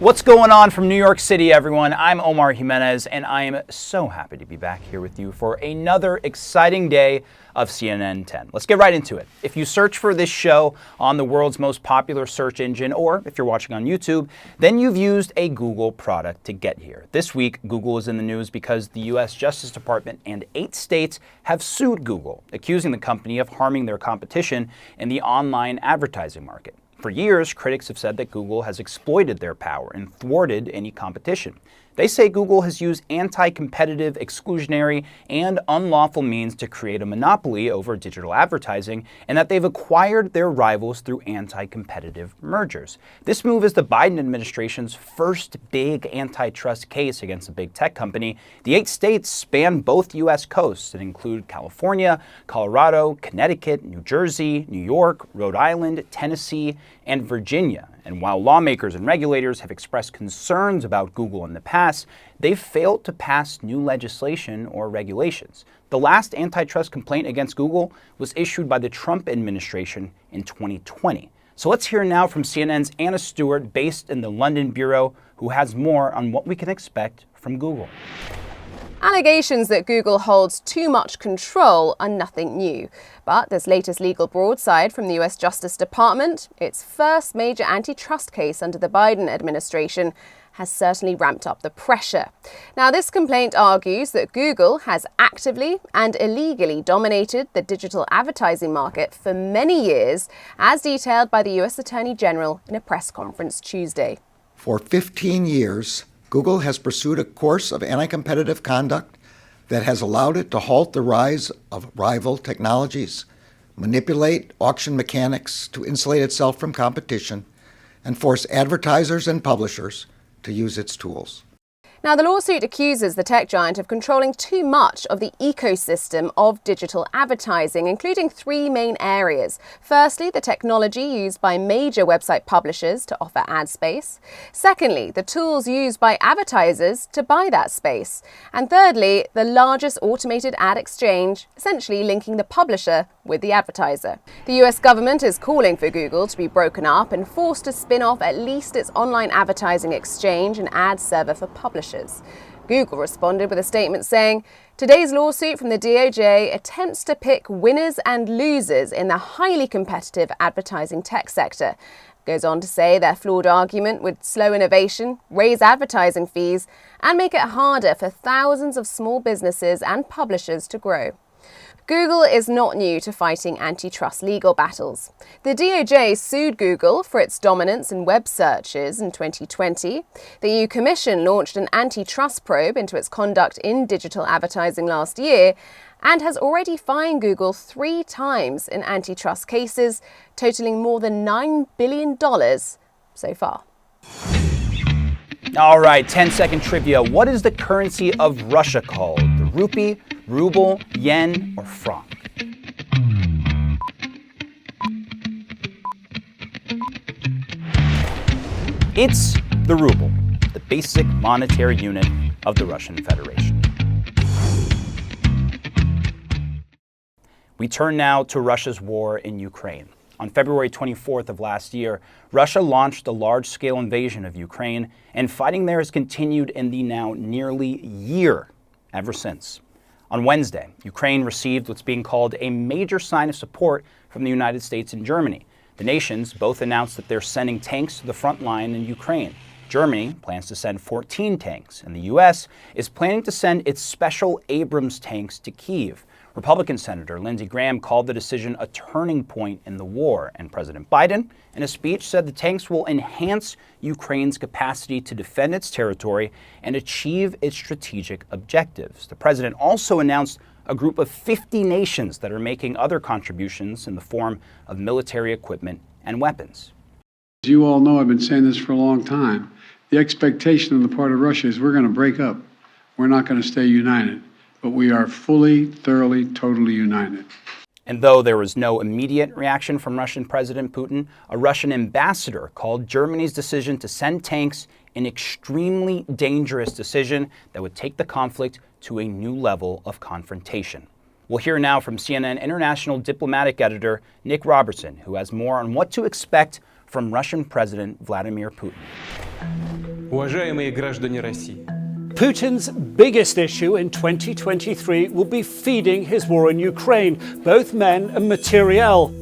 What's going on from New York City, everyone? I'm Omar Jimenez, and I am so happy to be back here with you for another exciting day of CNN 10. Let's get right into it. If you search for this show on the world's most popular search engine, or if you're watching on YouTube, then you've used a Google product to get here. This week, Google is in the news because the U.S. Justice Department and 8 states have sued Google, accusing the company of harming their competition in the online advertising market. For years, critics have said that Google has exploited their power and thwarted any competition. They say Google has used anti-competitive, exclusionary, and unlawful means to create a monopoly over digital advertising, and that they've acquired their rivals through anti-competitive mergers. This move is the Biden administration's first big antitrust case against a big tech company. The 8 states span both U.S. coasts and include California, Colorado, Connecticut, New Jersey, New York, Rhode Island, Tennessee, and Virginia. And while lawmakers and regulators have expressed concerns about Google in the past, they've failed to pass new legislation or regulations. The last antitrust complaint against Google was issued by the Trump administration in 2020. So let's hear now from CNN's Anna Stewart, based in the London bureau, who has more on what we can expect from Google. Allegations that Google holds too much control are nothing new. But this latest legal broadside from the US Justice Department, its first major antitrust case under the Biden administration, has certainly ramped up the pressure. Now, this complaint argues that Google has actively and illegally dominated the digital advertising market for many years, as detailed by the US Attorney General in a press conference Tuesday. For 15 years, Google has pursued a course of anti-competitive conduct that has allowed it to halt the rise of rival technologies, manipulate auction mechanics to insulate itself from competition, and force advertisers and publishers to use its tools. Now, the lawsuit accuses the tech giant of controlling too much of the ecosystem of digital advertising, including 3 main areas. Firstly, the technology used by major website publishers to offer ad space. Secondly, the tools used by advertisers to buy that space. And thirdly, the largest automated ad exchange, essentially linking the publisher with the advertiser. The US government is calling for Google to be broken up and forced to spin off at least its online advertising exchange and ad server for publishers. Google responded with a statement saying, "Today's lawsuit from the DOJ attempts to pick winners and losers in the highly competitive advertising tech sector." Goes on to say their flawed argument would slow innovation, raise advertising fees, and make it harder for thousands of small businesses and publishers to grow. Google is not new to fighting antitrust legal battles. The DOJ sued Google for its dominance in web searches in 2020. The EU Commission launched an antitrust probe into its conduct in digital advertising last year and has already fined Google 3 times in antitrust cases, totaling more than $9 billion so far. All right, 10-second trivia. What is the currency of Russia called? The rupee, ruble, yen, or franc? It's the ruble, the basic monetary unit of the Russian Federation. We turn now to Russia's war in Ukraine. On February 24th of last year, Russia launched a large-scale invasion of Ukraine, and fighting there has continued in the now nearly year ever since. On Wednesday, Ukraine received what's being called a major sign of support from the United States and Germany. The nations both announced that they're sending tanks to the front line in Ukraine. Germany plans to send 14 tanks, and the U.S. is planning to send its special Abrams tanks to Kyiv. Republican Senator Lindsey Graham called the decision a turning point in the war, and President Biden, in a speech, said the tanks will enhance Ukraine's capacity to defend its territory and achieve its strategic objectives. The president also announced a group of 50 nations that are making other contributions in the form of military equipment and weapons. As you all know, I've been saying this for a long time. The expectation on the part of Russia is we're going to break up. We're not going to stay united. But we are fully, thoroughly, totally united. And though there was no immediate reaction from Russian President Putin, a Russian ambassador called Germany's decision to send tanks an extremely dangerous decision that would take the conflict to a new level of confrontation. We'll hear now from CNN international diplomatic editor Nick Robertson, who has more on what to expect from Russian President Vladimir Putin. Уважаемые граждане России. Putin's biggest issue in 2023 will be feeding his war in Ukraine, both men and materiel.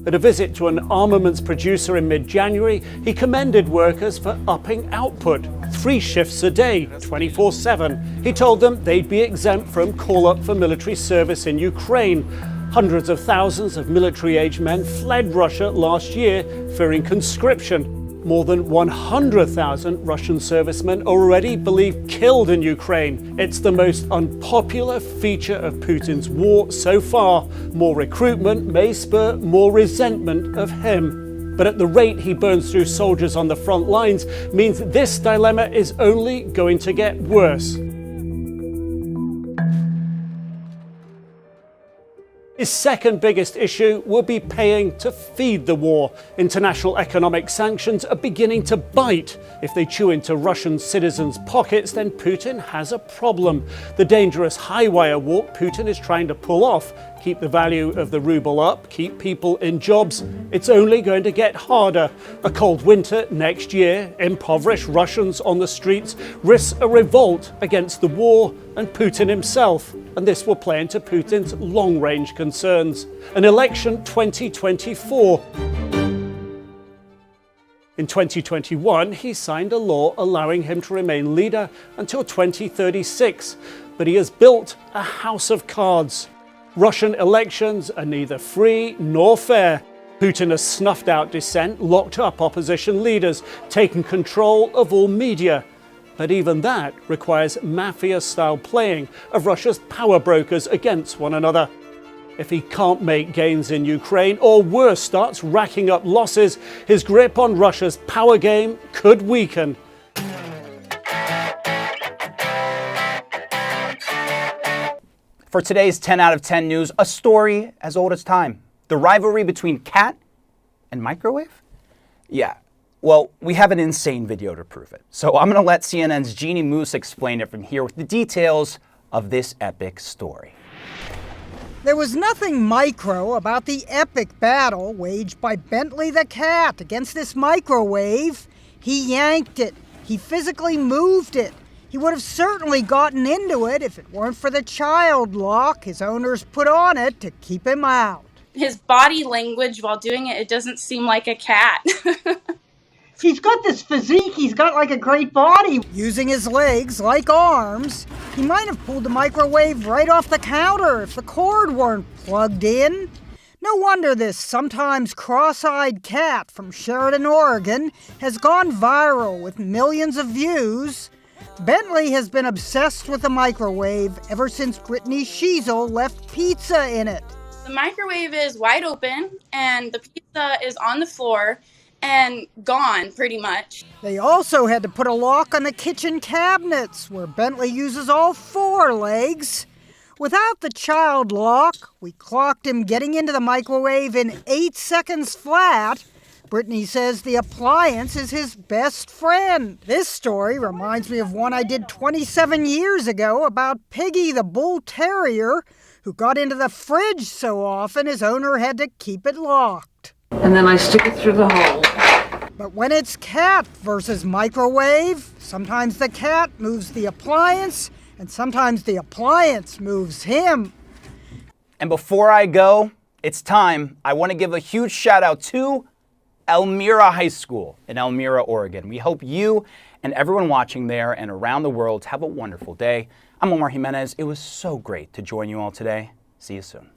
At a visit to an armaments producer in mid-January, he commended workers for upping output, 3 shifts a day, 24/7. He told them they'd be exempt from call-up for military service in Ukraine. Hundreds of thousands of military-age men fled Russia last year, fearing conscription. More than 100,000 Russian servicemen are already believed killed in Ukraine. It's the most unpopular feature of Putin's war so far. More recruitment may spur more resentment of him. But at the rate he burns through soldiers on the front lines means this dilemma is only going to get worse. His second biggest issue will be paying to feed the war. International economic sanctions are beginning to bite. If they chew into Russian citizens' pockets, then Putin has a problem. The dangerous high wire walk Putin is trying to pull off, keep the value of the ruble up, keep people in jobs, it's only going to get harder. A cold winter next year, impoverished Russians on the streets risk a revolt against the war and Putin himself. And this will play into Putin's long-range concerns. An election 2024. In 2021, he signed a law allowing him to remain leader until 2036. But he has built a house of cards. Russian elections are neither free nor fair. Putin has snuffed out dissent, locked up opposition leaders, taken control of all media. But even that requires mafia-style playing of Russia's power brokers against one another. If he can't make gains in Ukraine, or worse, starts racking up losses, his grip on Russia's power game could weaken. For today's 10 out of 10 news, a story as old as time. The rivalry between cat and microwave? Yeah. Well, we have an insane video to prove it. So I'm going to let CNN's Jeannie Moose explain it from here with the details of this epic story. There was nothing micro about the epic battle waged by Bentley the cat against this microwave. He yanked it. He physically moved it. He would have certainly gotten into it if it weren't for the child lock his owners put on it to keep him out. His body language while doing it, it doesn't seem like a cat. He's got this physique, he's got like a great body. Using his legs like arms, he might have pulled the microwave right off the counter if the cord weren't plugged in. No wonder this sometimes cross-eyed cat from Sheridan, Oregon has gone viral with millions of views. Bentley has been obsessed with the microwave ever since Brittany Sheasel left pizza in it. The microwave is wide open and the pizza is on the floor and gone, pretty much. They also had to put a lock on the kitchen cabinets, where Bentley uses all 4 legs. Without the child lock, we clocked him getting into the microwave in 8 seconds flat. Brittany says the appliance is his best friend. This story reminds me of one I did 27 years ago about Piggy the bull terrier, who got into the fridge so often his owner had to keep it locked. And then I stick it through the hole. But when it's cat versus microwave, sometimes the cat moves the appliance, and sometimes the appliance moves him. And before I go, it's time. I want to give a huge shout out to Elmira High School in Elmira, Oregon. We hope you and everyone watching there and around the world have a wonderful day. I'm Omar Jimenez. It was so great to join you all today. See you soon.